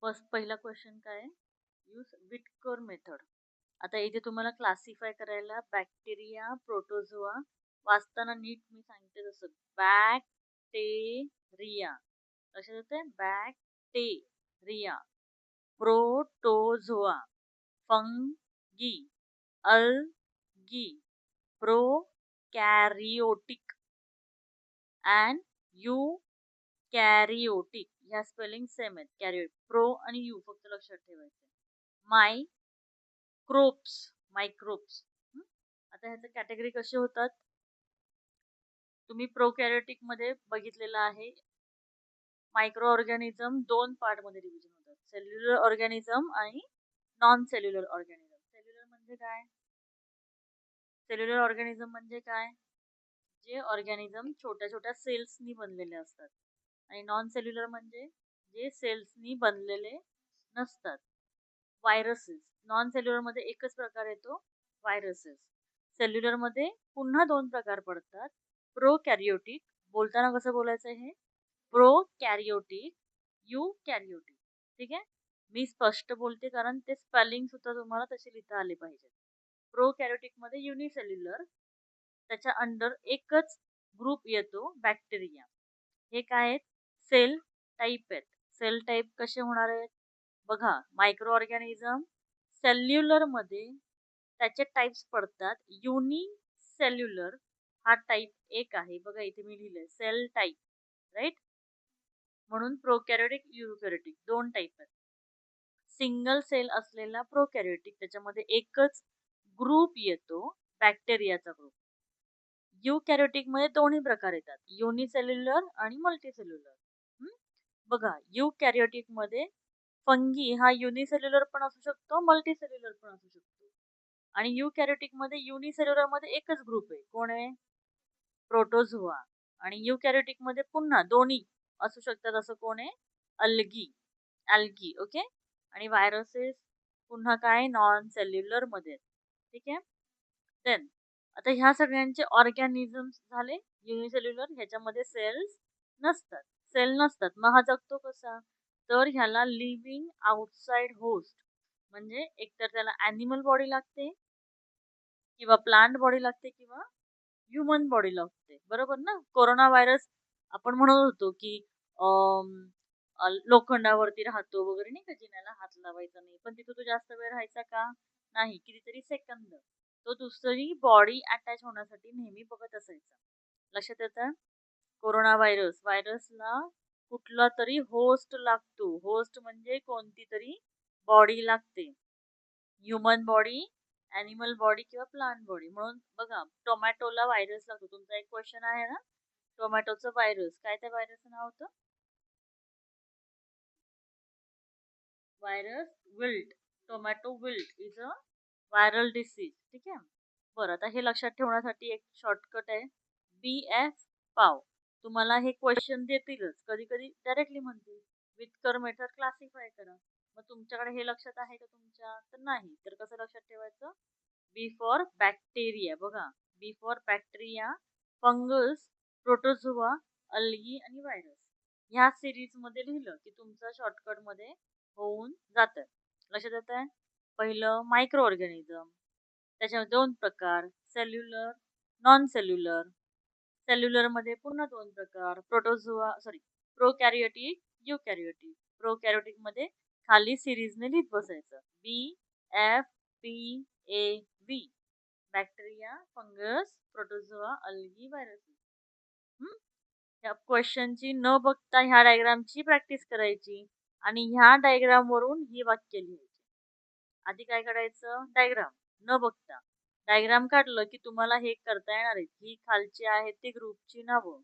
First पहिला question काय आहे? Use Whittaker method. आता इथे तुम्हाला क्लासिफाय करायला बॅक्टेरिया, प्रोटोझोआ वाचताना नीट मी सांगते तसं बॅक्टेरिया लक्षात येते bacteria, protozoa, fungi, algae, prokaryotic and eukaryotic. ह्या स्पेलिंग सेम आहेत. कॅरिओट प्रो आणि यू फक्त लक्षात ठेवायचं. Microbes microbes. आता ह्याचे कॅटेगरी कसे होतात तुम्ही प्रोकॅरिओटिक मध्ये बघितलेलं आहे. मायक्रो ऑर्गॅनिझम दोन पार्ट मध्ये डिव्हिजन होतात, सेल्युलर ऑर्गॅनिझम आणि नॉन सेल्युलर ऑर्गॅनिझम. सेल्युलर म्हणजे काय? सेल्युलर ऑर्गॅनिझम म्हणजे काय? जे ऑर्गॅनिझम छोट्या छोट्या सेल्सनी बनलेले असतात. आणि नॉन सेल्युलर म्हणजे जे सेल्सनी बनलेले नसतात. व्हायरसेस. नॉन सेल्युलर मध्ये एकच प्रकार येतो, व्हायरसेस. सेल्युलर मध्ये पुन्हा दोन प्रकार पडतात. प्रोकॅरियोटिक, बोलताना कसं बोलायचं हे? प्रोकॅरियोटिक, यूकॅरियोटिक. ठीक आहे, मी स्पष्ट बोलते कारण ते स्पेलिंग सुद्धा तुम्हाला तसे लिहिता आले पाहिजे. प्रोकॅरियोटिक मध्ये युनिसेल्युलर, त्याच्या अंडर एकच ग्रुप येतो, बॅक्टेरिया. हे काय आहेत? सेल टाईप आहेत. सेल टाईप कसे होणार आहेत बघा. मायक्रो ऑर्गॅनिझम सेल्युलर मध्ये त्याचे टाइप्स पडतात. युनिसेल्युलर हा टाइप एक आहे बघा, इथे मी लिहिलंय सेल टाईप, राईट. म्हणून प्रोकॅरियोटिक, युकॅरियोटिक दोन टाइप आहेत. सिंगल सेल असलेला प्रोकॅरियोटिक, त्याच्यामध्ये एकच ग्रुप येतो, बॅक्टेरियाचा ग्रुप. युकॅरियोटिक मध्ये दोन्ही प्रकार येतात, युनिसेल्युलर आणि मल्टीसेल्युलर. बघा, युकॅरियोटिक मध्ये फंगी हा युनिसेल्युलर पण असू शकतो, मल्टीसेल्युलर पण असू शकतो. आणि युकॅरियोटिक मध्ये युनिसेल्युलर मध्ये एकच ग्रुप आहे, कोण आहे? प्रोटोझोआ. आणि युकॅरियोटिक मध्ये पुन्हा दोन्ही असू शकतात, असं कोण आहे? अल्गी. ओके. आणि व्हायरसेस पुन्हा काय? नॉन सेल्युलर मध्ये. ठीक आहे. देन आता ह्या सगळ्यांचे ऑर्गॅनिझम्स झाले युनिसेल्युलर, ह्याच्यामध्ये सेल्स नसतात. मग हा जगतो कसा? तर ह्याला लिव्हिंग आउटसाइड होस्ट, म्हणजे एकतर त्याला ॲनिमल बॉडी लागते, किंवा प्लांट बॉडी लागते, किंवा ह्युमन बॉडी लागते. बरोबर ना? कोरोना व्हायरस आपण म्हणत होतो की लोखंडावरती राहतो वगैरे, नाही का, जिन्याला हात लावायचा नाही, पण तिथं तो जास्त वेळ राहायचा का? नाही, कितीतरी सेकंद. तो दुसरी बॉडी अटॅच होण्यासाठी नेहमी बघत असायचा. लक्षात येतं? कोरोना व्हायरसला कुठला तरी होस्ट लागतो. होस्ट म्हणजे कोणती तरी बॉडी लागते, ह्युमन बॉडी, ॲनिमल बॉडी किंवा प्लांट बॉडी. म्हणून बघा, टोमॅटोला व्हायरस लागतो. तुमचा एक क्वेश्चन आहे ना, टोमॅटोचं व्हायरस काय? त्या व्हायरसचं नाव होतं virus wilt. Tomato wilt is a viral disease. ठीक आहे. बरं, आता हे लक्षात ठेवण्यासाठी एक शॉर्टकट आहे, BF पाव. तुम्हाला हे क्वेश्चन देतीलच, कधी कधी डायरेक्टली म्हणतील विटकर मेथड क्लासिफाय करा. मग तुमच्याकडे हे लक्षात आहे का तुमच्या? तर नाही. तर कसं लक्षात ठेवायचं? B for bacteria. बघा, B for bacteria, fungus, protozoa, algae आणि व्हायरस. ह्या सिरीज मध्ये लिहिलं की तुमचं शॉर्टकट मध्ये होऊन जातं. लक्षात येत आहे? पहिलं मायक्रो ऑर्गॅनिझम, त्याच्यामध्ये दोन प्रकार, सेल्युलर, नॉन सेल्युलर. सेल्युलर मध्ये पुन्हा दोन प्रकार, प्रोकॅरियोटिक, युकॅरियोटिक. प्रोकॅरियोटिक मध्ये खाली सिरीजने लिहित बसायचं, BFPAV. Bacteria, fungus, protozoa, algae, viruses. या क्वेश्चनची न बघता ह्या डायग्रामची प्रॅक्टिस करायची आणि ह्या डायग्राम वरून ही वाक्य लिहायची. आधी काय करायचं? डायग्राम न बघता डायग्राम काढलं की तुम्हाला हे करता येणार आहे. ही खालची आहे ती ग्रुपची नावं,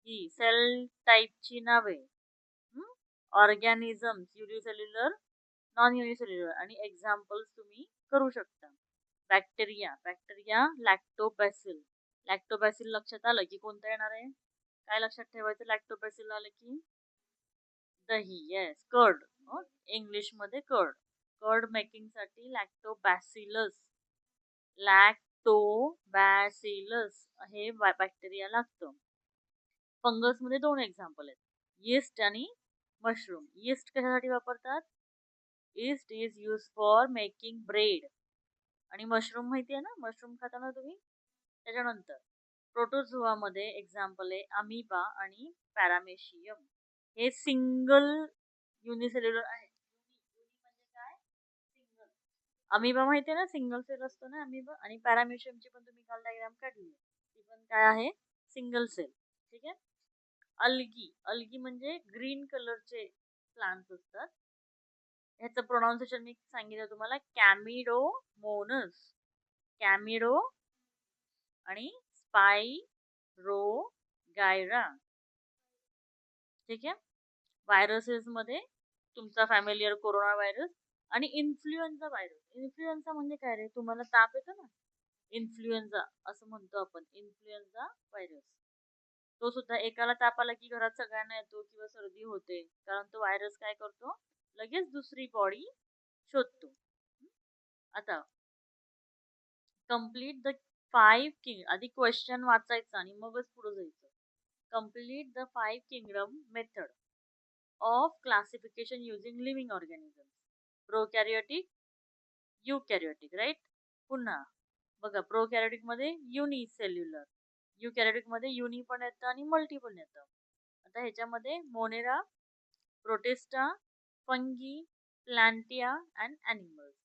ही सेल टाईपची नावे, ऑर्गॅनिझम्स, युनिसेल्युलर, नॉन युनिसेल्युलर, आणि एक्झाम्पल्स तुम्ही करू शकता. बॅक्टेरिया लॅक्टोबॅसिल. लॅक्टोबॅसिल लक्षात आलं की कोणतं येणार आहे? काय लक्षात ठेवायचं? लॅक्टोबॅसिल आलं की दही. Yes, curd. इंग्लिश मध्ये कर्ड. कर्ड मेकिंग साठी लॅक्टोबॅसिलस हे बॅक्टेरिया लागतं. फंगस मध्ये दोन एक्झाम्पल आहेत, यीस्ट आणि मशरूम. यीस्ट कशासाठी वापरतात? Yeast is use for making bread. आणि मशरूम माहिती आहे ना, मशरूम खाता ना तुम्ही. त्याच्यानंतर प्रोटोझोआ मध्ये एक्झाम्पल आहे अमिबा आणि पॅरामेशियम. हे सिंगल युनिसेल्युलर आहे. म्हणजे काय? सिंगल. अमिबा माहिती आहे ना, सिंगल सेल असतो ना अमिबा. आणि पॅरामेशियमची पण तुम्ही काल डायग्राम काढली, ती पण काय आहे? Single cell. ठीक आहे. अल्गी. अल्गी म्हणजे ग्रीन कलरचे प्लांट्स असतात. ह्याचं प्रोनाउन्सिएशन मी सांगितलं तुम्हाला, कॅमिडोमोनस. कॅमिडो आणि स्पायरोगायरा. ठीक आहे. व्हायरसेस मध्ये तुमचा फॅमिलियर कोरोना व्हायरस आणि इन्फ्लुएन्झा व्हायरस. इन्फ्लुएन्झा म्हणजे काय रे? तुम्हाला ताप येतो ना, इन्फ्लुएन्झा असं म्हणतो आपण, इन्फ्लुएन्झा व्हायरस. तो सुद्धा एकाला ताप आला की घरात सगळ्यांना येतो किंवा सर्दी होते, कारण तो व्हायरस काय करतो, लगेच दुसरी बॉडी शोधतो. आता कम्प्लीट द 5 किंग. आधी क्वेश्चन वाचायचं आणि मगच पुढे जायचं. Complete the 5 kingdom method of classification using living organism. Prokaryotic, eukaryotic, right. पुन्हा बघा, प्रोकॅरियोटिक मध्ये युनिसेल्युलर, युकॅरियोटिक मध्ये युनि पण येतं आणि मल्टी पण येतं. आता ह्याच्यामध्ये monera, protista, fungi, plantae and animals.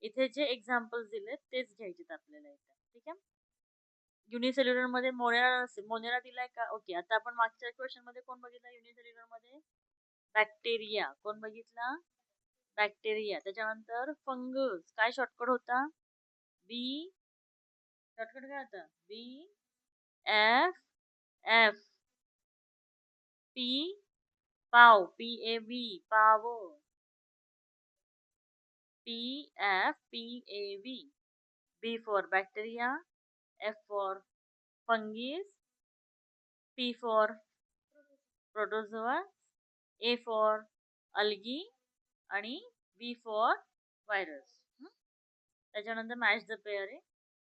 इथे जे एक्झाम्पल्स दिलेत तेच घ्यायचे आपल्याला इथे. ठीक आहे. युनिसेल्युलर मध्ये मोनेरा दिलाय का? ओके. आता आपण मागच्या क्वेश्चन मध्ये कोण बघितला युनिसेल्युलर मध्ये? बॅक्टेरिया. कोण बघितला? बॅक्टेरिया. त्याच्यानंतर फंगस. काय शॉर्टकट होता? बी. शॉर्टकट काय होता? बी एफ एफ. पी पाव, पी ए व्ही, पाव. P F P A V. B for bacteria, F for fungus, P for protozoa, A for algae आणि B for virus. त्याच्यानंतर मॅच द पेअर आहे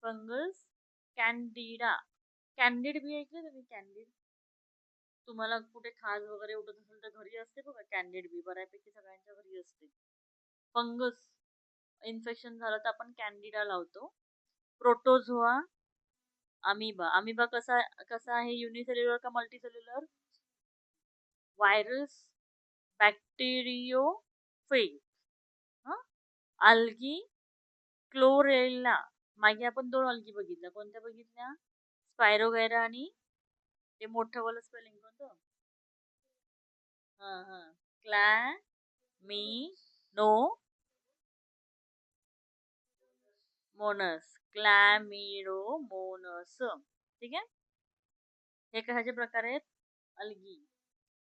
fungus, candida. Candid बी ऐकलं तुम्ही? Candid. तुम्हाला कुठे खाज वगैरे उठत असेल तर घरी असते बघा कॅन्डिड बी, बऱ्यापैकी सगळ्यांच्या घरी असते. फंगस इन्फेक्शन झालं तर आपण कॅन्डिडा लावतो. Protozoa, amoeba. अमिबा कसा कसा आहे? युनिसेल्युलर का multicellular? Virus, bacteriophage. Algae, chlorella. मागे आपण 2 अल्गी बघितल्या. कोणत्या बघितल्या? स्पायरोगायरा आणि ते मोठं वालं स्पेलिंग कोणतं? क्लॅमिनो मोनस. क्लॅमिडोमोनस. ठीक आहे. हे कशाचे प्रकार आहेत? अल्गी.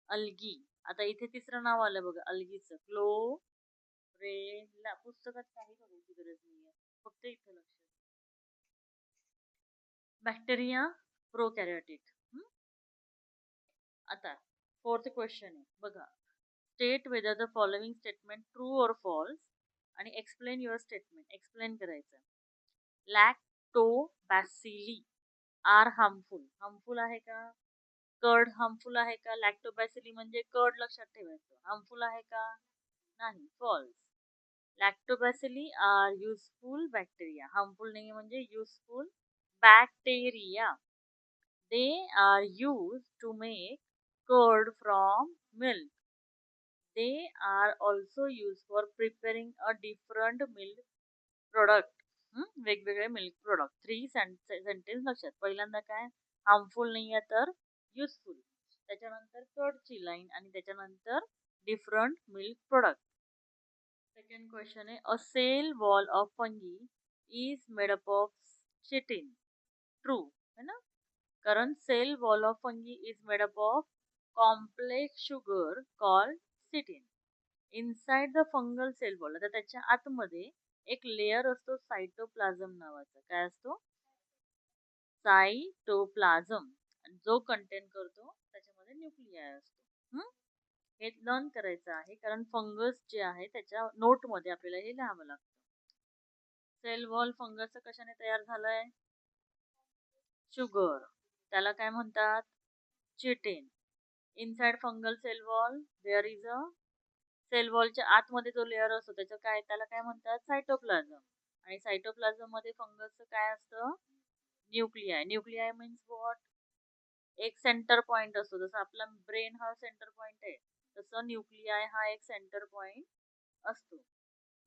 अल्गी. आता इथे तिसरं नाव आलं बघा अल्गीचं, क्लोरेला. पुस्तकात काही बघायची गरज नाहीये, फक्त इथे लक्ष. बॅक्टेरिया, प्रोकॅरियोटिक. आता 4th क्वेश्चन आहे बघा. State whether the following statement true और फॉल्स आणि एक्सप्लेन युअर स्टेटमेंट. एक्सप्लेन करायचं. लॅक्टोबॅसिली आर हार्मफुल. हार्मफुल आहे का? कर्ड हार्मफुल आहे का? लॅक्टोबॅसिली म्हणजे कर्ड, लक्षात ठेवायचं. हार्मफुल आहे का? नाही. False. Lactobacilli are useful bacteria. Harmful नाही म्हणजे useful bacteria. They are use to make curd from milk. They are also use for preparing a different milk product. वेगवेगळे मिल्क प्रोडक्ट. 3 सेंटेन्स लक्षात. पहिल्यांदा काय? हार्मफुल नाही आहे तर युजफुल. त्याच्यानंतर कर्डची लाईन आणि त्याच्यानंतर different milk product. Second question आहे a cell wall of fungi is made up of chitin. True है ना? कारण cell wall of fungi is made up of complex sugar called chitin. Inside the fungal cell wall. आता त्याच्या आतमध्ये एक layer असतो cytoplasm नावाचा. काय असतो? सायटोप्लाझम. जो कंटेन करतो त्याच्यामध्ये न्यूक्लिआय असतो. हे लर्न करायचं आहे कारण फंगस जे आहे त्याच्या नोट मध्ये आपल्याला हे लिहावं लागतं. सेल वॉल फंगस कशाने तयार झालंय? शुगर. त्याला काय म्हणतात? Chitin. Inside fungal cell wall there is a cell वॉलच्या आतमध्ये जो लेअर असतो त्याला काय म्हणतात, सायटोप्लाझम. आणि सायटोप्लाझम मध्ये फंगसचं काय असतं, न्यूक्लिआय. न्यूक्लिआय मीन्स व्हॉट, एक सेंटर पॉइंट असतो. जसं आपला ब्रेन हा सेंटर पॉइंट आहे, तसं न्यूक्लिआय हा एक सेंटर पॉइंट असतो.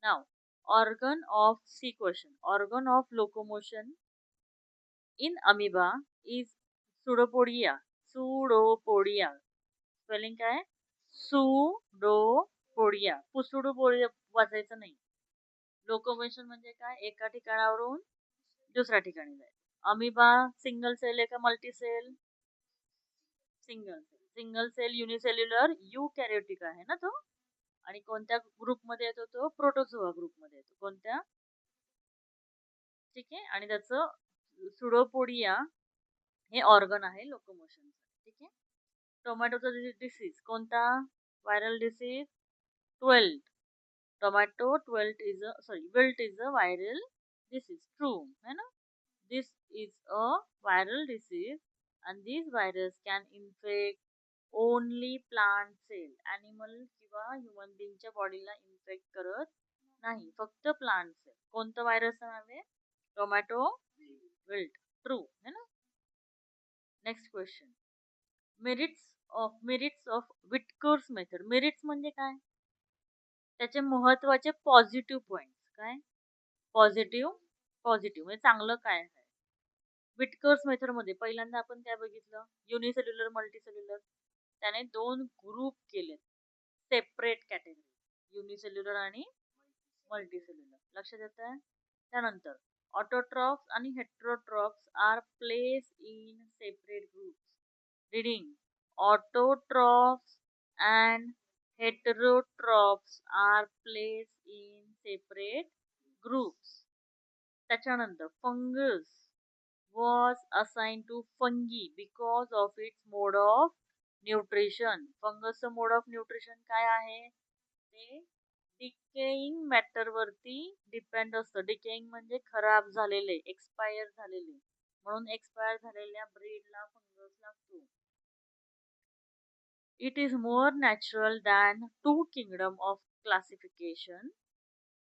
नाव organ of C question, organ of locomotion in amoeba is pseudopodia. Pseudopodia spelling काय, सुडोपोडिया. पुसुडोपोडिया वाचायचं नाही. लोकोमोशन म्हणजे काय, एका ठिकाणावरून दुसऱ्या ठिकाणी जायचं. अमिबा सिंगल सेल आहे का multi cell, single cell. Single cell unicellular eukaryotic आहे ना तो. आणि कोणत्या ग्रुप मध्ये येतो तो, प्रोटोझोआ ग्रुप मध्ये येतो. कोणत्या, ठीक आहे. आणि त्याचं सुडोपोडिया हे ऑर्गन आहे लोकोमोशन, ठीक आहे. टोमॅटोचा डिसीज कोणता, व्हायरल डिसीज, ट्वेल्ट. टोमॅटो ट्वेल्ट is a sorry wilt is a viral disease, true है ना. This is a viral disease and this virus can infect only plant cell. animal किंवा ह्युमन बीइंगच्या बॉडीला इन्फेक्ट करत नाही, फक्त प्लांट सेल. कोणतं व्हायरस नाव आहे, टोमॅटो विल्ट, ट्रू है ना. Next question, merits of Whittaker's method. Merits म्हणजे काय, त्याचे महत्वाचे पॉझिटिव्ह पॉइंट. काय पॉझिटिव्ह, पॉझिटिव्ह म्हणजे चांगलं काय आहे. विटकर्स मेथड मध्ये पहिल्यांदा आपण काय बघितलं, युनिसेल्युलर मल्टीसेल्युलर. त्याने दोन ग्रुप केले, सेपरेट कॅटेगरी, युनिसेल्युलर आणि मल्टीसेल्युलर. लक्षात येत आहे. त्यानंतर ऑटोट्रॉफ्स आणि heterotrophs are place in separate groups. Reading, autotrophs and heterotrophs are place in separate groups. त्याच्यानंतर fungus was assigned to fungi because of its mode of nutrition. फंगसचं mode of nutrition काय आहे, ते डिकेइंग मॅटर वरती depend असतं. Decaying म्हणजे खराब झालेले, एक्सपायर झालेले. म्हणून एक्सपायर झालेल्या ब्रीडला फंगस लागतो. It is more natural than two kingdom of classification.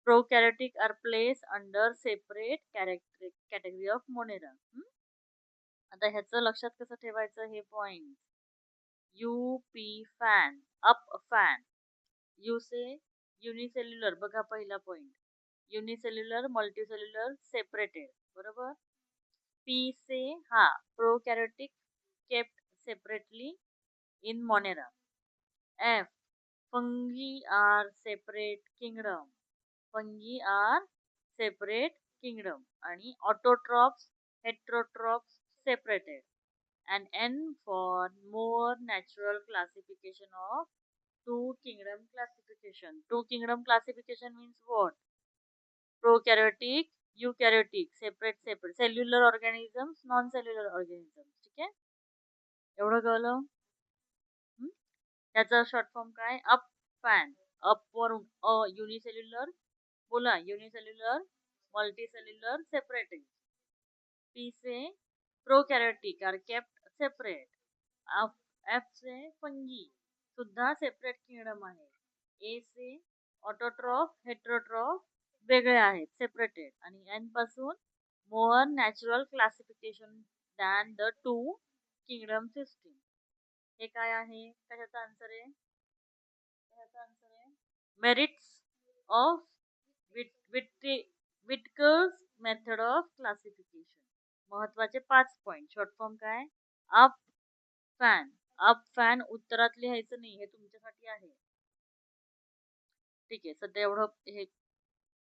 Prokaryotic are place under separate category of monera. आता ह्याचं लक्षात कसं ठेवायचं हे पॉइंट. U P fan, up fan. U से युनिसेल्युलर, बघा पहिला पॉइंट, युनिसेल्युलर मल्टीसेल्युलर सेपरेटेड, बरोबर. पी से हा प्रोकॅरियोटिक kept separately in monera. F fungi are separate kingdom, fungi are separate kingdom. आणि autotrophs heterotrophs separated. And N for more natural classification of two kingdom classification. Two kingdom classification means what? Prokaryotic, eukaryotic, separate. Cellular organisms, non-cellular organisms. ठीक आहे, एवढं कळलं. त्याचा short form काय, up fan. Up वरून अ, unicellular बोला, unicellular multicellular separated. P से प्रोकॅरियोटिक R kept separate. F से fungi सुद्धा separate kingdom आहे. ए से ऑटोट्रॉफ हेट्रोट्रॉफ वेगळे आहेत, सेपरेटेड. आणि एन पासून more natural classification than the two kingdom system. हे काय आहे, कशाचा आन्सर आहे, कशाचा आन्सर आहे, merits of Whittaker's method of classification. महत्वाचे 5 पॉइंट. शॉर्ट फॉर्म काय, अप फॅन. अप फॅन उत्तरात लिहायचं नाही, हे तुमच्यासाठी आहे. ठीक आहे, सध्या एवढं हे